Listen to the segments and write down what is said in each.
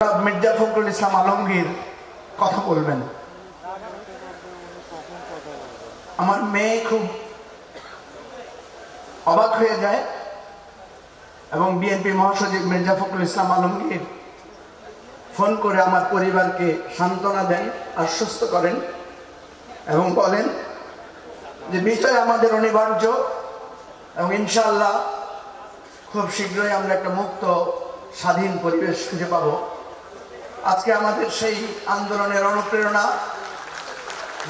মির্জা ফখরুল ইসলাম আলমগীর কথা বলবেন। আমার মেয়ে খুব অবাক হয়ে যায় এবং বিএনপি মহাসচিব মির্জা ফখরুল ইসলাম আলমগীর ফোন করে আমার পরিবারকে সান্ত্বনা দেন, আশ্বস্ত করেন এবং বলেন যে বিষয় আমাদের অনিবার্য এবং ইনশাআল্লাহ খুব শীঘ্রই আমরা একটা মুক্ত স্বাধীন পরিবেশ খুঁজে পাব। আজকে আমাদের সেই আন্দোলনের অনুপ্রেরণা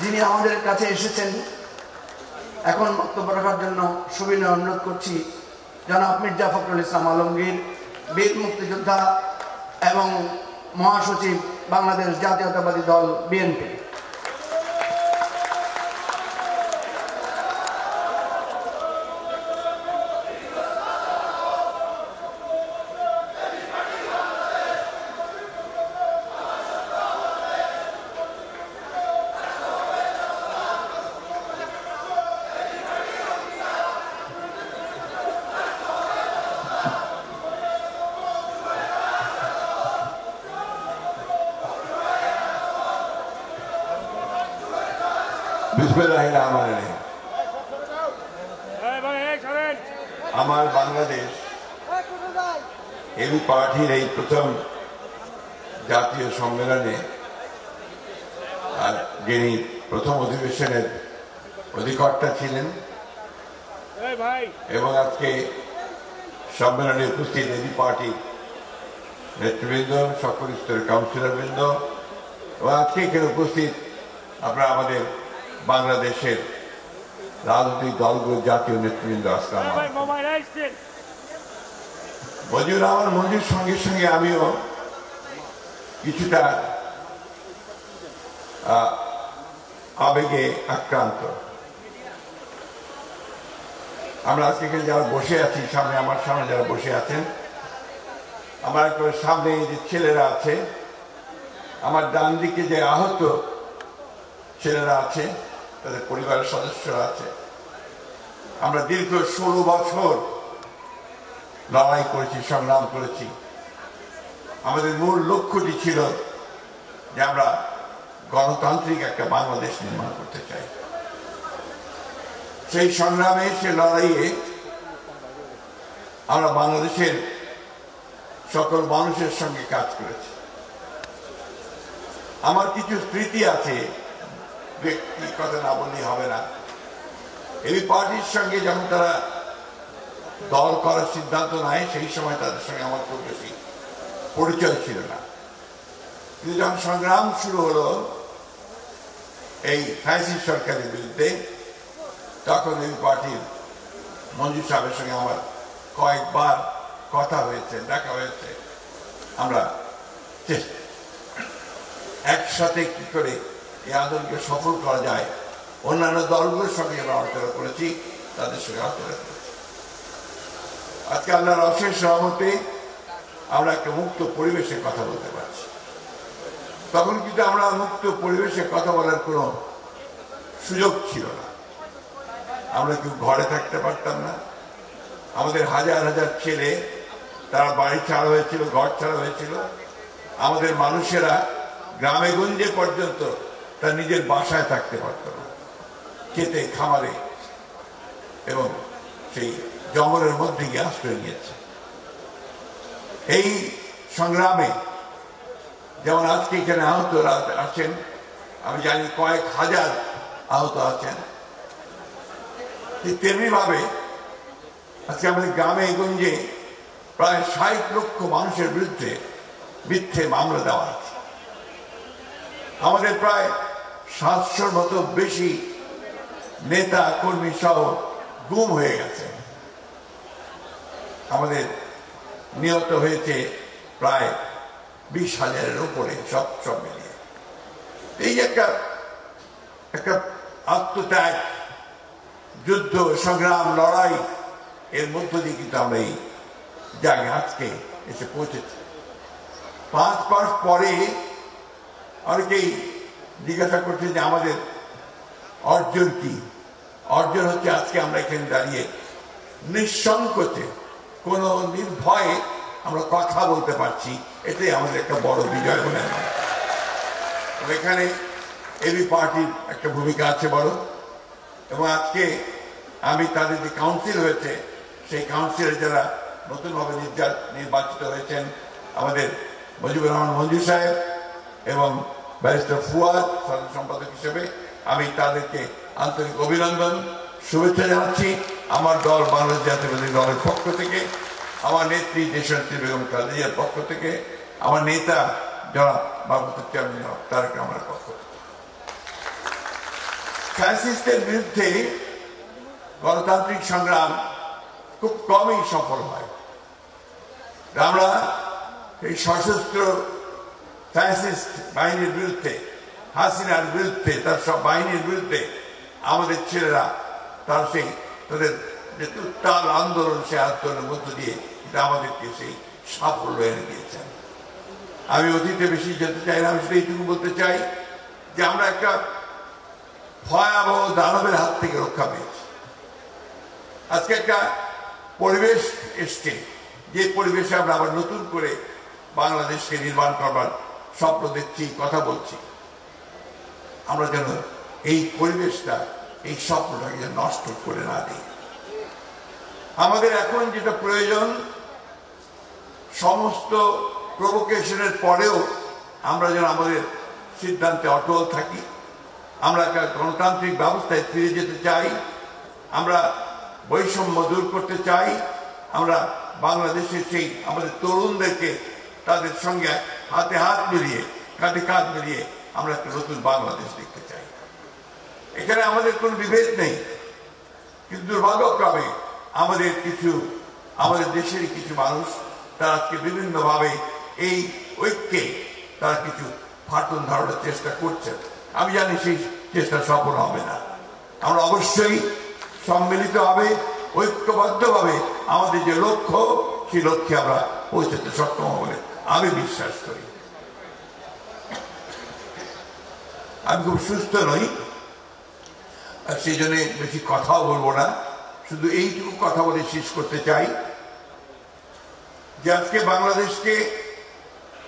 যিনি আমাদের কাছে এসেছেন, এখন বক্তব্য রাখার জন্য সুবিনয় অনুরোধ করছি জনাব মির্জা ফখরুল ইসলাম আলমগীর, বীর মুক্তিযোদ্ধা এবং মহাসচিব, বাংলাদেশ জাতীয়তাবাদী দল বিএনপি। বিসমিল্লাহিররহমানিররহিম। আমার বাংলাদেশ এবি পার্টির এই প্রথম জাতীয় সম্মেলনে যিনি প্রথম অধিবেশনের অধিকর্তা ছিলেন এবং আজকে সম্মেলনে উপস্থিত এবি পার্টির নেতৃবৃন্দ, সকল স্তরের কাউন্সিলরবৃন্দ এবং আজকে এখানে উপস্থিত আপনারা আমাদের বাংলাদেশের রাজনৈতিক দলগুলোর জাতীয় নেতৃবৃন্দ, আসসালামু আলাইকুম। মজিবুর রহমান মঞ্জুর সঙ্গে সঙ্গে আমিও কিছুটা আবেগে আক্রান্ত। আমরা আজকে এখানে যারা বসে আছি, সামনে আমার সামনে যারা বসে আছেন, আমার একবার সামনে যে ছেলেরা আছে, আমার ডান দিকে যে আহত ছেলেরা আছে, তাদের পরিবারের সদস্যরা আছে। আমরা দীর্ঘ 16 বছর লড়াই করেছি, সংগ্রাম করেছি। আমাদের মূল লক্ষ্যটি ছিল যে আমরা গণতান্ত্রিক একটা বাংলাদেশ নির্মাণ করতে চাই। সেই সংগ্রামে, সে লড়াইয়ে আমরা বাংলাদেশের সকল মানুষের সঙ্গে কাজ করেছি। আমার কিছু স্মৃতি আছে, ব্যক্তি কথা না বললেই হবে না। এই পার্টির সঙ্গে যখন তারা দল করার সিদ্ধান্ত নেয়, সেই সময় তাদের সঙ্গে আমার খুব বেশি পরিচয় ছিল না। কিন্তু যখন সংগ্রাম শুরু হলো এই ফ্যাসিস্ট সরকারের বিরুদ্ধে, তখন এই পার্টির মঞ্জুর সাহেবের সঙ্গে আমার কয়েকবার কথা হয়েছে, দেখা হয়েছে। আমরা একসাথে কি করে এই আন্দোলনকে সফল করা যায়, অন্যান্য দলগুলোর সঙ্গে আমরা আলোচনা করেছি, তাদের সঙ্গে আলোচনা করেছি। আজকে আল্লাহর অশেষ রহমতে আমরা একটা মুক্ত পরিবেশে কথা বলতে পারছি। তখন কিন্তু আমরা মুক্ত পরিবেশে কথা বলার কোনো সুযোগ ছিল না। আমরা কেউ ঘরে থাকতে পারতাম না। আমাদের হাজার হাজার ছেলে, তারা বাড়ি ছাড়া হয়েছিল, ঘর ছাড়া হয়েছিল। আমাদের মানুষেরা গ্রামে গঞ্জে পর্যন্ত তার নিজের বাসায় থাকতে পারত না, খেতে খামারে এবং সেই জঙ্গলের মধ্যে গিয়ে আশ্রয় নিয়েছে। এই সংগ্রামে যেমন আজকে এখানে আহতরা আছেন, আমি জানি কয়েক হাজার আহত আছেন, তেমনি ভাবে আজকে আমাদের গ্রামে গঞ্জে প্রায় 60 লক্ষ মানুষের বিরুদ্ধে মিথ্যে মামলা দেওয়া আছে। আমাদের প্রায় 700 মতো বেশি নেতা কর্মী সহ গুম হয়ে গেছে। আমাদের নিহত হয়েছে প্রায় 20,000-এর উপরে, সব মিলিয়ে। এই একটা আত্মত্যাগ, যুদ্ধ, সংগ্রাম, লড়াই, এর মধ্য দিয়ে কিন্তু আমরা এই জায়গায় আজকে এসে পৌঁছেছি। 5 মাস পরে অনেকেই জিজ্ঞাসা করছে যে আমাদের অর্জন কি? অর্জন হচ্ছে আজকে আমরা এখানে দাঁড়িয়ে নিঃসংকোচে, কোনো নির্ভয়ে আমরা কথা বলতে পারছি, এটাই আমাদের একটা বড় বিজয় বলে আমার। এখানে এবি পার্টির একটা ভূমিকা আছে বড়, এবং আজকে আমি তাদের যে কাউন্সিল হয়েছে সেই কাউন্সিলে যারা নতুনভাবে নির্বাচিত হয়েছেন, আমাদের মুজিবুর রহমান মঞ্জু সাহেব এবং ব্যারিস্টার ফুয়াদ সাধারণ সম্পাদক হিসেবে, আমি তাদেরকে আন্তরিক অভিনন্দন শুভেচ্ছা জানাচ্ছি আমার দল বাংলাদেশ জাতীয়তাবাদী দলের পক্ষ থেকে, আমার নেত্রী দেশনেত্রী বেগম খালেদা পক্ষ থেকে, আমার নেতা জনাব বাবুতুর চেয়ারম্যান জনাব তারেক রহমানের পক্ষ থেকে। ফ্যাসিস্টের বিরুদ্ধে গণতান্ত্রিক সংগ্রাম খুব কমই সফল হয়। আমরা এই সশস্ত্র ফ্যাসিস্ট বাহিনীর বিরুদ্ধে, হাসিনার বিরুদ্ধে, তার সব বাহিনীর বিরুদ্ধে আমাদের ছেলেরা তাদের যে উত্তাল আন্দোলন, সেই আন্দোলনের মধ্য দিয়ে আমাদেরকে সেই সাফল্য এনে দিয়েছেন। আমি অতীতে বেশি যেতে চাই না, আমি শুধু এইটুকু বলতে চাই যে আমরা একটা ভয়াবহ দানবের হাত থেকে রক্ষা পেয়েছি। আজকে একটা পরিবেশ এসছে, যে পরিবেশে আমরা আবার নতুন করে বাংলাদেশকে নির্মাণ করবার স্বপ্ন দেখছি, কথা বলছি। আমরা যেন এই পরিবেশটা, এই স্বপ্নটাকে যেন নষ্ট করে না দিই। আমাদের এখন যেটা প্রয়োজন, সমস্ত প্রভোকেশনের পরেও আমরা যেন আমাদের সিদ্ধান্তে অটল থাকি। আমরা একটা গণতান্ত্রিক ব্যবস্থায় ফিরে যেতে চাই, আমরা বৈষম্য দূর করতে চাই, আমরা বাংলাদেশের সেই আমাদের তরুণদেরকে তাদের সঙ্গে হাতে হাত মিলিয়ে, কাঁধে কাঁধ মিলিয়ে আমরা একটা নতুন বাংলাদেশ দেখতে চাই। এখানে আমাদের কোনো বিভেদ নেই, কিন্তু দুর্ভাগ্যক্রমে আমাদের দেশেরই কিছু মানুষ তারা আজকে বিভিন্নভাবে এই ঐক্যে তারা কিছু ফাটল ধরানোর চেষ্টা করছেন। আমি জানি সেই চেষ্টা সফল হবে না। আমরা অবশ্যই সম্মিলিতভাবে, ঐক্যবদ্ধভাবে আমাদের যে লক্ষ্য, সেই লক্ষ্যে আমরা পৌঁছাতে সক্ষম হব বলে আমি বিশ্বাস করি। আমি খুব সুস্থ নই, আর সেই জন্য বেশি কথাও বলবো না, শুধু এইটুকু কথা বলে শেষ করতে চাই যে আজকে বাংলাদেশকে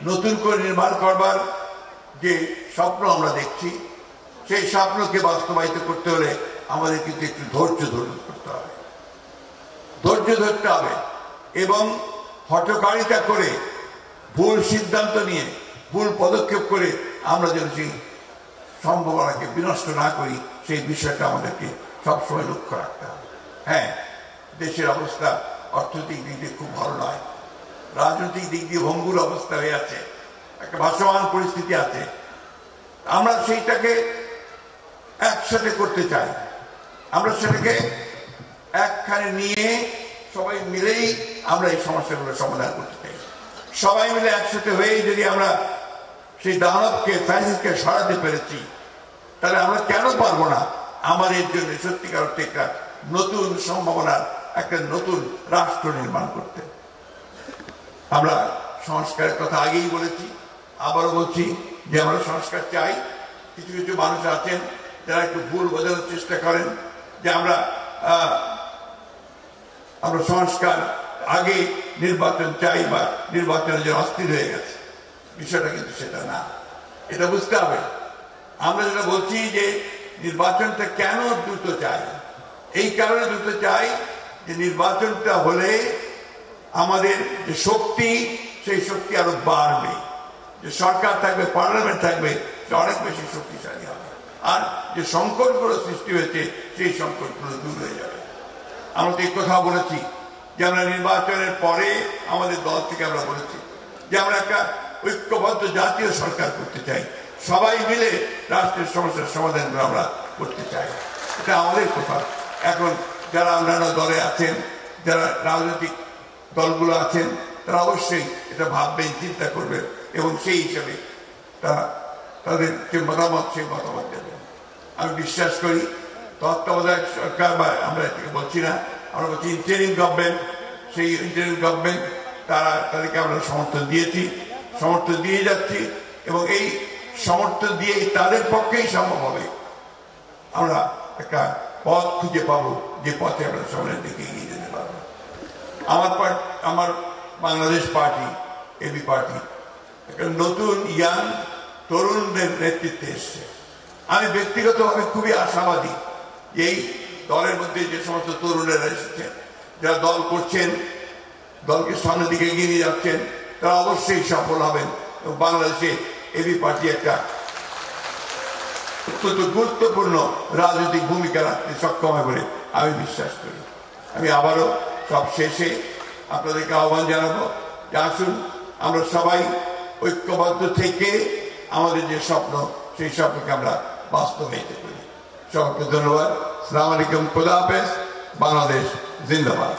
নতুন করে নির্মাণ করবার যে স্বপ্ন আমরা দেখছি, সেই স্বপ্নকে বাস্তবায়িত করতে হলে আমাদের কিন্তু একটু ধৈর্য ধরে করতে হবে, ধৈর্য ধরতে হবে, এবং হঠকারিতা করে, ভুল সিদ্ধান্ত নিয়ে, ভুল পদক্ষেপ করে আমরা যেন সেই সম্ভাবনাকে বিনষ্ট না করি, সেই বিষয়টা আমাদেরকে সবসময় লক্ষ্য রাখতে হবে। হ্যাঁ, দেশের অবস্থা অর্থনৈতিক দিক দিয়ে খুব ভালো নয়, রাজনৈতিক দিক দিয়ে ভঙ্গুর অবস্থা হয়ে আছে, একটা ভাসমান পরিস্থিতি আছে। আমরা সেইটাকে একসাথে করতে চাই, আমরা সেটাকে একখানে নিয়ে সবাই মিলেই আমরা এই সমস্যাগুলো সমাধান করতে চাই। সবাই মিলে একসাথে হয়ে যদি আমরা সেই দানবকে, ফ্যাসিস্টকে সরাতে পেরেছি, তাহলে আমরা কেন পারবো না আমাদের জন্য সত্যিকার অর্থে একটা নতুন সম্ভাবনার একটা নতুন রাষ্ট্র নির্মাণ করতে। আমরা সংস্কারের কথা আগেই বলেছি, আবারও বলছি যে আমরা সংস্কার চাই। কিছু কিছু মানুষ আছেন যারা একটু ভুল বোঝানোর চেষ্টা করেন যে আমরা সংস্কার আগে নির্বাচন চাই বা নির্বাচনের জন্য অস্থির হয়ে গেছে। বিষয়টা কিন্তু সেটা না, এটা বুঝতে হবে। আমরা যেটা বলছি যে নির্বাচনটা কেন দ্রুত চাই, এই কারণে দ্রুত চাই যে নির্বাচনটা হলে আমাদের যে শক্তি, সেই শক্তি আরো বাড়বে, যে সরকার থাকবে, পার্লামেন্ট থাকবে, অনেক বেশি শক্তিশালী হবে, আর যে সংকটগুলো সৃষ্টি হয়েছে সেই সংকটগুলো দূর হয়ে যাবে। আমরা তো এই কথা বলেছি যে আমরা নির্বাচনের পরে আমাদের দল থেকে আমরা বলেছি যে আমরা একটা ঐক্যবদ্ধ জাতীয় সরকার করতে চাই, সবাই মিলে রাষ্ট্রের সমস্যার সমাধানগুলো আমরা করতে চাই। এটা আমাদের কথা। এখন যারা অন্যান্য দলে আছেন, যারা রাজনৈতিক দলগুলো আছেন, তারা অবশ্যই এটা ভাববেন, চিন্তা করবেন, এবং সেই হিসাবে তারা তাদের যে মতামত, সেই মতামত দেবেন। আমি বিশ্বাস করি তত্ত্বাবধায়ক সরকার, বা আমরা এটাকে বলছি না, আমরা বলছি ইন্টারিম গভর্নমেন্ট, সেই ইন্টারিম গভর্নমেন্ট তাদেরকে আমরা সমর্থন দিয়েছি, সমর্থন দিয়ে যাচ্ছি, এবং এই সমর্থন দিয়ে তাদের পক্ষেই সম্ভব হবে আমরা একটা পথ খুঁজে পাবো, যে পথে আমরা সামনের দিকে এগিয়ে যেতে পারবো। আমার বাংলাদেশ পার্টি, এবি পার্টি একটা নতুন ইয়াং তরুণদের নেতৃত্বে এসছে। আমি ব্যক্তিগতভাবে খুবই আশাবাদী এই দলের মধ্যে যে সমস্ত তরুণেরা এসেছেন, যারা দল করছেন, দলকে সামনের দিকে এগিয়ে নিয়ে যাচ্ছেন, তারা অবশ্যই সফল হবেন এবং বাংলাদেশে এবি পার্টি একটা অত্যন্ত গুরুত্বপূর্ণ রাজনৈতিক ভূমিকা রাখতে সক্ষম হবে বলে আমি বিশ্বাস করি। আমি আবারও সব শেষে আপনাদেরকে আহ্বান জানাবো যে আসুন আমরা সবাই ঐক্যবদ্ধ থেকে আমাদের যে স্বপ্ন, সেই স্বপ্নকে আমরা বাস্তবায়িত করি। সকলকে ধন্যবাদ। আসসালামু আলাইকুম, খুদা হাফেজ। বাংলাদেশ জিন্দাবাদ।